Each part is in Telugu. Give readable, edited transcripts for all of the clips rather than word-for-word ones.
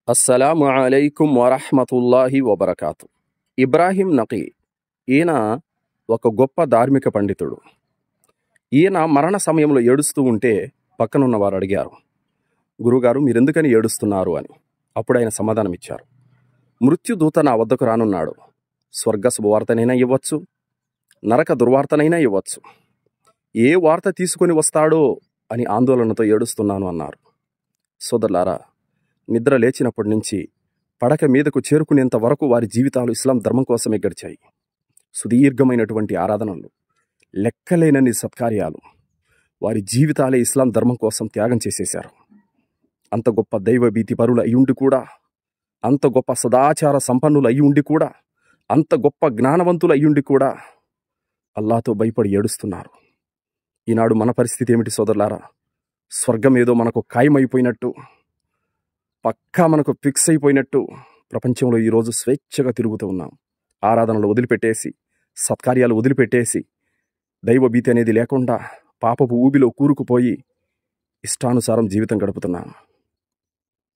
అస్సలాము అలైకుం వరహ్మతుల్లాహి వబరకాతు. ఇబ్రాహీం నకీ ఈయన ఒక గొప్ప ధార్మిక పండితుడు. ఈయన మరణ సమయంలో ఏడుస్తూ ఉంటే పక్కనున్న వారు అడిగారు, గురుగారు మీరెందుకని ఏడుస్తున్నారు అని. అప్పుడు ఆయన సమాధానం ఇచ్చారు, మృత్యుదూత నా వద్దకు రానున్నాడు. స్వర్గ శుభవార్తనైనా ఇవ్వచ్చు, నరక దుర్వార్తనైనా ఇవ్వచ్చు. ఏ వార్త తీసుకొని వస్తాడో అని ఆందోళనతో ఏడుస్తున్నాను అన్నారు. సోదరులారా, నిద్ర లేచినప్పటి నుంచి పడక మీదకు చేరుకునేంత వరకు వారి జీవితాలు ఇస్లాం ధర్మం కోసమే గడిచాయి. సుదీర్ఘమైనటువంటి ఆరాధనలు, లెక్కలేనన్ని సత్కార్యాలు, వారి జీవితాలే ఇస్లాం ధర్మం కోసం త్యాగం చేసేశారు. అంత గొప్ప దైవభీతి పరులు అయ్యుండి కూడా, అంత గొప్ప సదాచార సంపన్నులు అయ్యుండి కూడా, అంత గొప్ప జ్ఞానవంతులు అయ్యుండి కూడా అల్లాతో భయపడి ఏడుస్తున్నారు. ఈనాడు మన పరిస్థితి ఏమిటి సోదరులారా? స్వర్గం ఏదో మనకు ఖాయమైపోయినట్టు, పక్కా మనకు ఫిక్స్ అయిపోయినట్టు ప్రపంచంలో ఈరోజు స్వేచ్ఛగా తిరుగుతూ ఉన్నాం. ఆరాధనలు వదిలిపెట్టేసి, సత్కార్యాలు వదిలిపెట్టేసి, దైవభీతి అనేది లేకుండా పాపపు ఊబిలో కూరుకుపోయి ఇష్టానుసారం జీవితం గడుపుతున్నాం.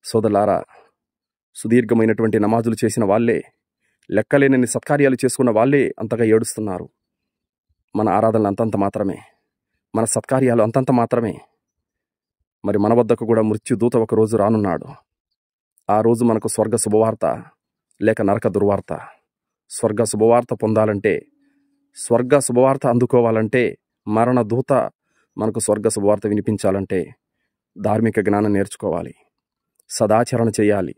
సోదరులారా, సుదీర్ఘమైనటువంటి నమాజులు చేసిన వాళ్ళే, లెక్కలేనన్ని సత్కార్యాలు చేసుకున్న వాళ్ళే అంతగా ఏడుస్తున్నారు. మన ఆరాధనలు అంతంత మాత్రమే, మన సత్కార్యాలు అంతంత మాత్రమే. మరి మన వద్దకు కూడా మృత్యుదూత ఒక రోజు రానున్నాడు. ఆ రోజు మనకు స్వర్గ శుభవార్త లేక నరక దుర్వార్త. స్వర్గ శుభవార్త పొందాలంటే, స్వర్గ శుభవార్త అందుకోవాలంటే, మరణ దూత మనకు స్వర్గ శుభవార్త వినిపించాలంటే ధార్మిక జ్ఞానం నేర్చుకోవాలి, సదాచరణ చేయాలి,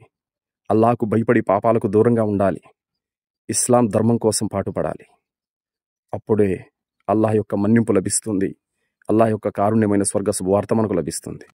అల్లాహకు భయపడి పాపాలకు దూరంగా ఉండాలి, ఇస్లాం ధర్మం కోసం పాటుపడాలి. అప్పుడే అల్లాహ్ యొక్క మన్నింపు లభిస్తుంది, అల్లాహ్ యొక్క కారుణ్యమైన స్వర్గ శుభవార్త మనకు లభిస్తుంది.